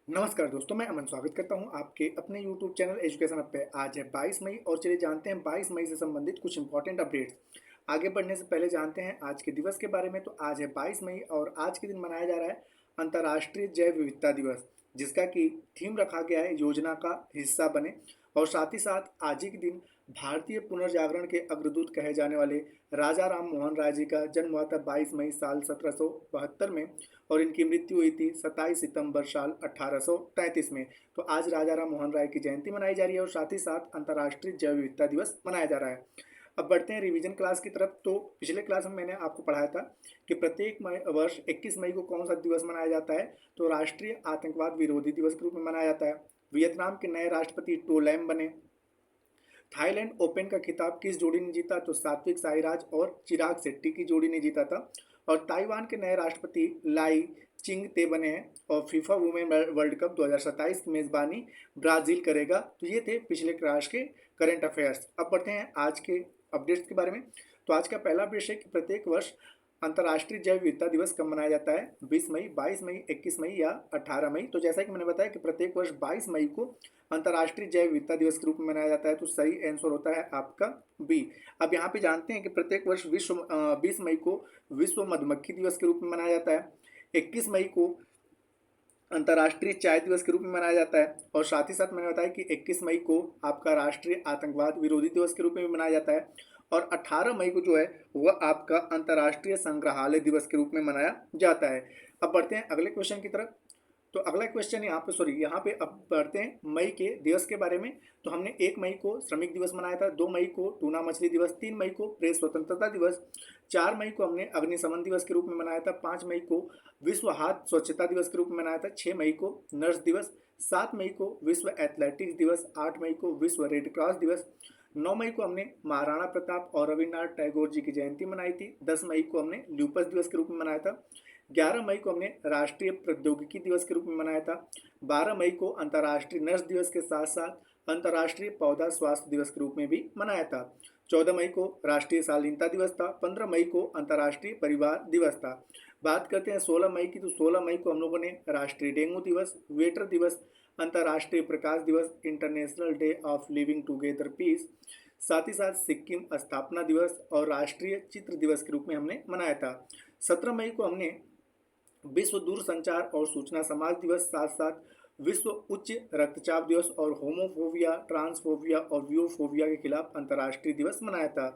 नमस्कार दोस्तों, मैं अमन स्वागत करता हूं आपके अपने YouTube चैनल एजुकेशन अप पे। आज है 22 मई और चलिए जानते हैं 22 मई से संबंधित कुछ इंपॉर्टेंट अपडेट्स। आगे बढ़ने से पहले जानते हैं आज के दिवस के बारे में। तो आज है 22 मई और आज के दिन मनाया जा रहा है अंतर्राष्ट्रीय जैव विविधता दिवस, जिसका कि थीम रखा गया है योजना का हिस्सा बने। और साथ ही साथ आज ही के दिन भारतीय पुनर्जागरण के अग्रदूत कहे जाने वाले राजा राम मोहन राय जी का जन्म हुआ था 22 मई साल 1772 में, और इनकी मृत्यु हुई थी 27 सितंबर साल 1833 में। तो आज राजा राम मोहन राय की जयंती मनाई जा रही है और साथ ही साथ अंतर्राष्ट्रीय जैव विविधता दिवस मनाया जा रहा है। अब बढ़ते हैं रिवीजन क्लास की तरफ। तो पिछले क्लास में मैंने आपको पढ़ाया था कि प्रत्येक वर्ष 21 मई को कौन सा दिवस मनाया जाता है। तो राष्ट्रीय आतंकवाद विरोधी दिवस के रूप में मनाया जाता है। वियतनाम के नए राष्ट्रपति टो लैम बने। थाईलैंड ओपन का खिताब किस जोड़ी ने जीता? तो सात्विक साईराज और चिराग शेट्टी की जोड़ी ने जीता था। और ताइवान के नए राष्ट्रपति लाई चिंग ते बने हैं। और फीफा वुमेन वर्ल्ड कप 2027 की मेजबानी ब्राजील करेगा। तो ये थे पिछले क्लास के करंट अफेयर्स। अब बढ़ते हैं आज के अपडेट्स के बारे में। तो आज का पहला अपडेट है कि प्रत्येक वर्ष अंतर्राष्ट्रीय जैव विविधता दिवस कब मनाया जाता है? 20 मई, 22 मई, 21 मई या 18 मई? तो जैसा कि मैंने बताया कि प्रत्येक वर्ष 22 मई को अंतर्राष्ट्रीय जैव विविधता दिवस के रूप में मनाया जाता है। तो सही आंसर होता है आपका बी। अब यहाँ पे जानते हैं कि प्रत्येक वर्ष 20 मई को विश्व मधुमक्खी दिवस के रूप में मनाया जाता है। 21 मई को अंतर्राष्ट्रीय चाय दिवस के रूप में मनाया जाता है। और साथ ही साथ मैंने बताया कि 21 मई को आपका राष्ट्रीय आतंकवाद विरोधी दिवस के रूप में भी मनाया जाता है। और 18 मई को जो है वह आपका अंतर्राष्ट्रीय संग्रहालय दिवस के रूप में मनाया जाता है। अब बढ़ते हैं अगले क्वेश्चन की तरफ। तो अगला क्वेश्चन यहाँ पे अब बढ़ते हैं मई के दिवस के बारे में। तो हमने 1 मई को श्रमिक दिवस मनाया था, 2 मई को टूना मछली दिवस, 3 मई को प्रेस स्वतंत्रता दिवस, 4 मई को हमने अग्निशमन दिवस के रूप में मनाया था, 5 मई को विश्व हाथ स्वच्छता दिवस के रूप में मनाया था, 6 मई को नर्स दिवस, 7 मई को विश्व एथलेटिक्स दिवस, 8 मई को विश्व रेड क्रॉस दिवस, 9 मई को हमने महाराणा प्रताप और रविन्द्रनाथ टैगोर जी की जयंती मनाई थी, 10 मई को हमने ल्यूपस दिवस के रूप में मनाया था, 11 मई को हमने राष्ट्रीय प्रौद्योगिकी दिवस के रूप में मनाया था, 12 मई को अंतर्राष्ट्रीय नर्स दिवस के साथ साथ अंतर्राष्ट्रीय पौधा स्वास्थ्य दिवस के रूप में भी मनाया था, 14 मई को राष्ट्रीय शालीनता दिवस था, 15 मई को अंतर्राष्ट्रीय परिवार दिवस था। बात करते हैं 16 मई की। तो 16 मई को हम लोगों ने राष्ट्रीय डेंगू दिवस, वेटर दिवस, अंतर्राष्ट्रीय प्रकाश दिवस, international day of living together peace, साथ ही साथ सिक्किम स्थापना दिवस और राष्ट्रीय चित्र दिवस के रूप में हमने मनाया था। 17 मई को हमने विश्व दूरसंचार और सूचना समाज दिवस, साथ साथ विश्व उच्च रक्तचाप दिवस और होमोफोबिया, ट्रांसफोबिया और वियोफोबिया के खिलाफ अंतर्राष्ट्रीय दिवस मनाया था।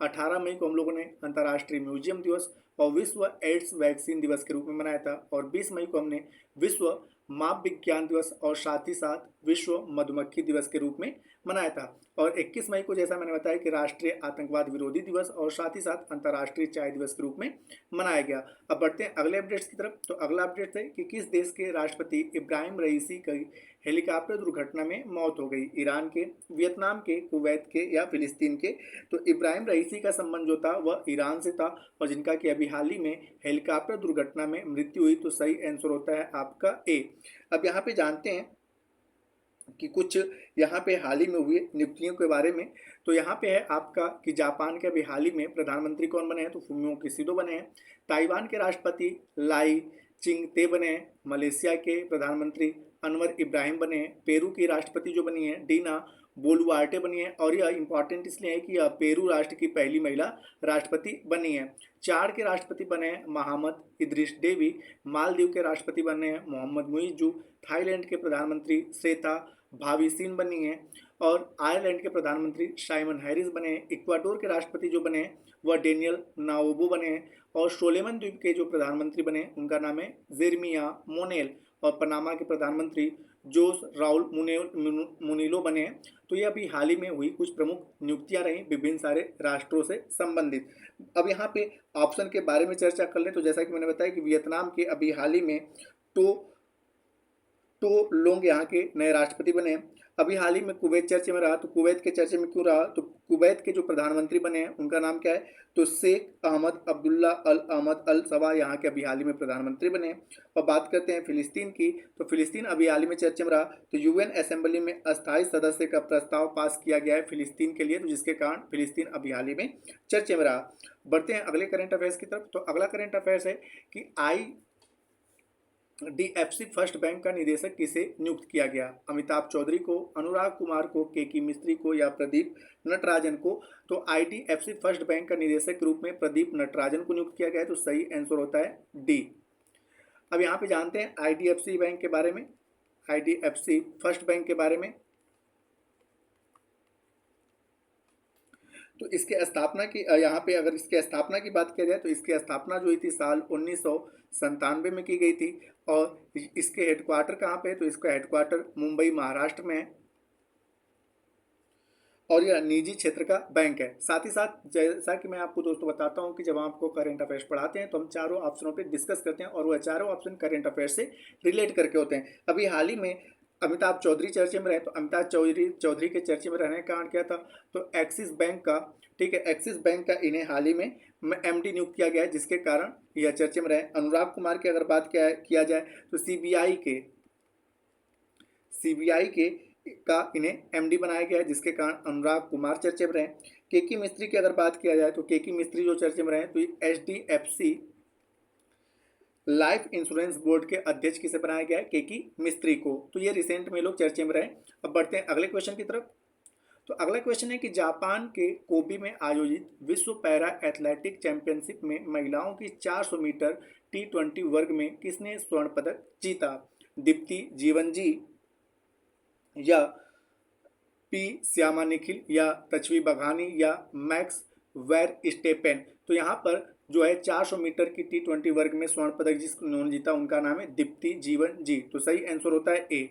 18 मई को हम लोगों ने अंतर्राष्ट्रीय म्यूजियम दिवस और विश्व एड्स वैक्सीन दिवस के रूप में मनाया था। और 20 मई को हमने विश्व माप विज्ञान दिवस और साथ ही साथ विश्व मधुमक्खी दिवस के रूप में मनाया था। और 21 मई को जैसा मैंने बताया कि राष्ट्रीय आतंकवाद विरोधी दिवस और साथ ही साथ अंतर्राष्ट्रीय चाय दिवस के रूप में मनाया गया। अब बढ़ते हैं अगले अपडेट्स की तरफ। तो अगला अपडेट है कि किस देश के राष्ट्रपति इब्राहिम रईसी की हेलीकॉप्टर दुर्घटना में मौत हो गई? ईरान के, वियतनाम के, कुवैत के या फिलिस्तीन के? तो इब्राहिम रईसी का संबंध जो था वह ईरान से था और जिनका कि अभी हाल ही में हेलीकॉप्टर दुर्घटना में मृत्यु हुई। तो सही आंसर होता है आपका ए। अब यहाँ पे जानते हैं कि कुछ यहाँ पे हाल ही में हुए नियुक्तियों के बारे में। तो यहाँ पे है आपका कि जापान के अभी हाल ही में प्रधानमंत्री कौन बने हैं? तो फुमियो किशिडो बने हैं। ताइवान के राष्ट्रपति लाई चिंग ते बने हैं। मलेशिया के प्रधानमंत्री अनवर इब्राहिम बने हैं। पेरू की राष्ट्रपति जो बनी है डीना बोलुआर्टे बनी है। और यह इंपॉर्टेंट इसलिए है कि यह पेरू राष्ट्र की पहली महिला राष्ट्रपति बनी है। चार के राष्ट्रपति बने हैं मोहम्मद इद्रिस डेबी। मालदीव के राष्ट्रपति बने हैं मोहम्मद मुइजू। थाईलैंड के प्रधानमंत्री श्वेता भाविसिन बनी हैं। और आयरलैंड के प्रधानमंत्री साइमन हैरिस बने हैं। इक्वाडोर के राष्ट्रपति जो बने हैं वह डेनियल नाओबो बने हैं। और सोलेमन द्वीप के जो प्रधानमंत्री बने उनका नाम है जेरमिया मोनेल। और पनामा के प्रधानमंत्री जोस राउल मुनीलो बने हैं। तो ये अभी हाल ही में हुई कुछ प्रमुख नियुक्तियां रही विभिन्न सारे राष्ट्रों से संबंधित। अब यहाँ पे ऑप्शन के बारे में चर्चा कर लें। तो जैसा कि मैंने बताया कि वियतनाम के अभी हाल ही में टो टो लोंग यहाँ के नए राष्ट्रपति बने हैं। अभी हाल ही में कुवैत चर्चे में रहा। तो कुवैत के चर्चे में क्यों रहा? तो कुवैत के जो प्रधानमंत्री बने हैं उनका नाम क्या है? तो शेख अहमद अब्दुल्ला अल अहमद अल सबा यहाँ के अभी हाल ही में प्रधानमंत्री बने हैं। और बात करते हैं फिलिस्तीन की। तो फिलिस्तीन अभी हाल ही में चर्चे में रहा। तो यूएन असेंबली में अस्थायी सदस्य का प्रस्ताव पास किया गया है फिलिस्तीन के लिए, तो जिसके कारण फिलिस्तीन अभी हाल ही में चर्चे में रहा। बढ़ते हैं अगले करंट अफेयर्स की तरफ। तो अगला करंट अफेयर्स है कि डीएफसी फर्स्ट बैंक का निदेशक किसे नियुक्त किया गया? अमिताभ चौधरी को, अनुराग कुमार को, केकी मिस्त्री को या प्रदीप नटराजन को? तो आईडीएफसी फर्स्ट बैंक का निदेशक के रूप में प्रदीप नटराजन को नियुक्त किया गया है, तो सही आंसर होता है डी। अब यहाँ पे जानते हैं आईडीएफसी बैंक के बारे में, आईडीएफसी फर्स्ट बैंक के बारे में। तो इसके स्थापना की यहाँ पे अगर इसके स्थापना की बात किया जाए तो इसकी स्थापना जो हुई थी साल 1997 में की गई थी। और इसके हेडक्वार्टर कहाँ पे है? तो इसका हेडक्वार्टर मुंबई महाराष्ट्र में है और यह निजी क्षेत्र का बैंक है। साथ ही साथ जैसा कि मैं आपको दोस्तों बताता हूँ कि जब आपको करंट अफेयर्स पढ़ाते हैं तो हम चारों ऑप्शनों पे डिस्कस करते हैं और वह चारों ऑप्शन करंट अफेयर्स से रिलेट करके होते हैं। अभी हाल ही में अमिताभ चौधरी चर्चे में रहे, तो अमिताभ चौधरी के चर्चे में रहने का कारण क्या था? तो एक्सिस बैंक का, ठीक है, एक्सिस बैंक का इन्हें हाल ही में एमडी नियुक्त किया गया है, जिसके कारण यह चर्चे में रहे। अनुराग कुमार की अगर बात किया जाए तो सीबीआई के का इन्हें एमडी बनाया गया है, जिसके कारण अनुराग कुमार चर्चे में रहे। केकी मिस्त्री की अगर बात किया जाए तो केकी मिस्त्री जो चर्चे में रहे, तो एचडीएफसी लाइफ इंश्योरेंस बोर्ड के अध्यक्ष किसे बनाया गया है? केकी मिस्त्री को। तो ये रिसेंट में लोग चर्चे में रहे। अब बढ़ते हैं अगले क्वेश्चन की तरफ। तो अगला क्वेश्चन है कि जापान के कोबी में आयोजित विश्व पैरा एथलेटिक चैंपियनशिप में महिलाओं की 400 मीटर T20 वर्ग में किसने स्वर्ण पदक जीता? दीप्ति जीवनजी या पी श्यामा निखिल या तचवी बघानी या मैक्स वेर स्टेपेन? तो यहाँ पर जो है 400 मीटर की T20 वर्ग में स्वर्ण पदक जिन्होंने जीता उनका नाम है दीप्ति जीवन जी। तो सही आंसर होता है ए।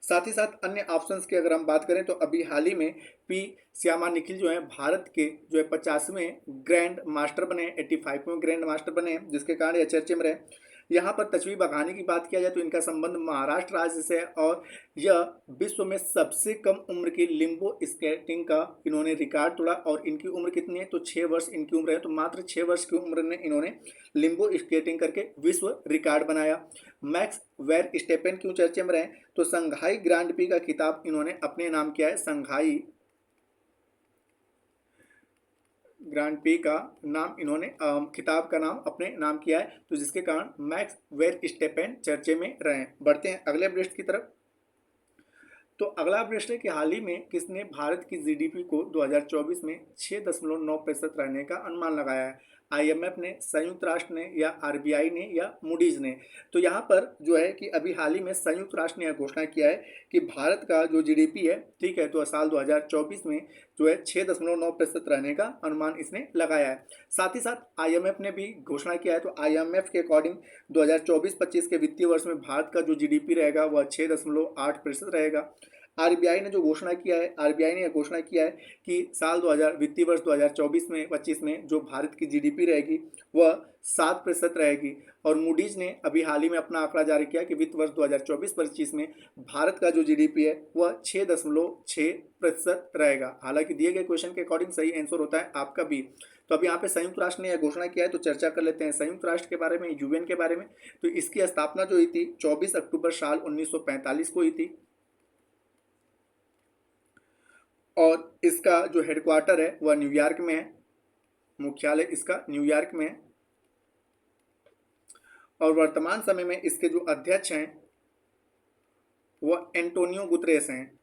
साथ ही साथ अन्य ऑप्शंस की अगर हम बात करें तो अभी हाल ही में पी श्यामा निखिल जो है भारत के जो है 50वें ग्रैंड मास्टर बने, 85वें ग्रैंड मास्टर बने, जिसके कारण यह चर्चे में रहे। यहाँ पर तचवी बघानी की बात किया जाए तो इनका संबंध महाराष्ट्र राज्य से है और यह विश्व में सबसे कम उम्र की लिम्बो स्केटिंग का इन्होंने रिकॉर्ड तोड़ा। और इनकी उम्र कितनी है? तो 6 वर्ष इनकी उम्र है। तो मात्र 6 वर्ष की उम्र में इन्होंने लिम्बो स्केटिंग करके विश्व रिकॉर्ड बनाया। मैक्स वेर स्टेपेन क्यों चर्चे में रहे? तो संघाई ग्रांड पी का खिताब इन्होंने अपने नाम किया है, संघाई ग्रांड पी का नाम इन्होंने खिताब का नाम अपने नाम किया है, तो जिसके कारण मैक्स वेर स्टेपेन चर्चे में रहे। बढ़ते हैं अगले पृष्ठ की तरफ। तो अगला प्रश्न है कि हाल ही में किसने भारत की जीडीपी को 2024 में 6.9% रहने का अनुमान लगाया है? आईएमएफ ने, संयुक्त राष्ट्र ने या आरबीआई ने या मूडीज ने? तो यहाँ पर जो है कि अभी हाल ही में संयुक्त राष्ट्र ने यह घोषणा किया है कि भारत का जो जीडीपी है, ठीक है, तो साल 2024 में जो है 6.9% रहने का अनुमान इसने लगाया है। साथ ही साथ आईएमएफ ने भी घोषणा किया है। तो आईएमएफ के अकॉर्डिंग 2024-25 के वित्तीय वर्ष में भारत का जो जीडीपी रहेगा वह 6.8% रहेगा। आरबीआई ने जो घोषणा किया है, आरबीआई ने घोषणा किया है कि साल 2000 वित्तीय वर्ष 2024 में 25 में जो भारत की जीडीपी रहेगी वह 7% रहेगी। और मूडीज ने अभी हाल ही में अपना आंकड़ा जारी किया कि वित्त वर्ष 2024-25 में भारत का जो जीडीपी है वह 6.6% रहेगा। हालांकि दिए गए क्वेश्चन के अकॉर्डिंग सही आंसर होता है आपका बी। तो अब यहाँ पे संयुक्त राष्ट्र ने यह घोषणा किया है, तो चर्चा कर लेते हैं संयुक्त राष्ट्र के बारे में, यूएन के बारे में। तो इसकी स्थापना जो हुई थी 24 अक्टूबर साल 1945 को हुई थी और इसका जो हेडक्वार्टर है वह न्यूयॉर्क में है, मुख्यालय इसका न्यूयॉर्क में है। और वर्तमान समय में इसके जो अध्यक्ष हैं वह एंटोनियो गुतरेस हैं।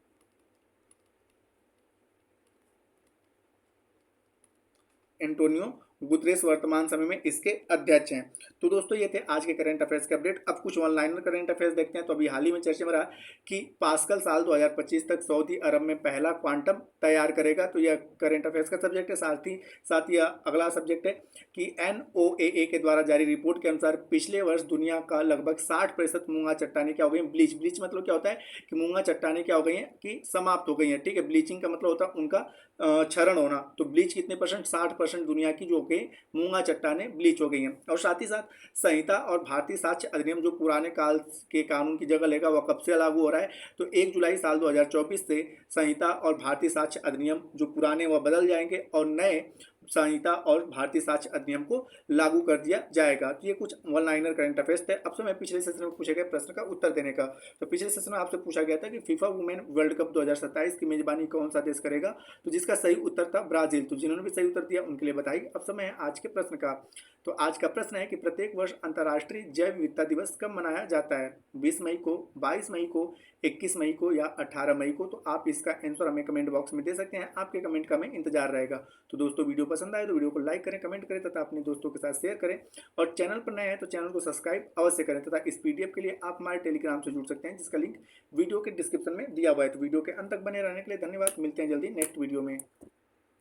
एंटोनियो गुतरेस वर्तमान समय में इसके अध्यक्ष हैं। तो दोस्तों ये थे आज के करंट अफेयर्स के अपडेट। अब कुछ ऑनलाइन करंट अफेयर्स देखते हैं। तो अभी हाल ही में चर्चा में रहा कि पास्कल साल 2025 तक सऊदी अरब में पहला क्वांटम तैयार करेगा। तो यह करंट अफेयर्स का सब्जेक्ट है। साथ ही अगला सब्जेक्ट है कि NOAA के द्वारा जारी रिपोर्ट के अनुसार पिछले वर्ष दुनिया का लगभग 60% मूंगा चट्टाने क्या हो गई? ब्लीच मतलब क्या होता है कि मूंगा चट्टाने क्या हो गई हैं कि समाप्त हो गई हैं, ठीक है। ब्लीचिंग का मतलब होता है उनका क्षरण होना। तो ब्लीच कितने परसेंट? 60% दुनिया की जो मूंगा चट्टाने ब्लीच हो गई हैं। और साथ ही साथ संहिता और भारतीय साक्ष्य अधिनियम जो पुराने काल के कानून की जगह लेगा वह कब से लागू हो रहा है? तो 1 जुलाई साल 2024 से संहिता और भारतीय साक्ष्य अधिनियम जो पुराने वह बदल जाएंगे और नए संहिता और भारतीय साक्ष्य अधिनियम को लागू कर दिया जाएगा। तो ये कुछ वन लाइनर करंट अफेयर्स थे। अब समय पिछले सेशन में पूछे गए प्रश्न का उत्तर देने का। तो पिछले सेशन में आपसे पूछा गया था कि फीफा वुमेन वर्ल्ड कप 2027 की मेजबानी कौन सा देश करेगा, तो जिसका सही उत्तर था ब्राजील। तो जिन्होंने भी सही उत्तर दिया उनके लिए बधाई। अब समय है आज के प्रश्न का। तो आज का प्रश्न है कि प्रत्येक वर्ष अंतर्राष्ट्रीय जैव विविधता दिवस कब मनाया जाता है? 20 मई को, 22 मई को, 21 मई को या 18 मई को? तो आप इसका आंसर हमें कमेंट बॉक्स में दे सकते हैं। आपके कमेंट का हमें इंतजार रहेगा। तो दोस्तों वीडियो पसंद आए तो वीडियो को लाइक करें, कमेंट करें तथा अपने दोस्तों के साथ शेयर करें, और चैनल पर नए हैं तो चैनल को सब्सक्राइब अवश्य करें। तथा इस पीडीएफ के लिए आप हमारे टेलीग्राम से जुड़ सकते हैं, जिसका लिंक वीडियो के डिस्क्रिप्शन में दिया हुआ है। तो वीडियो के अंत तक बने रहने के लिए धन्यवाद। मिलते हैं जल्दी नेक्स्ट वीडियो में।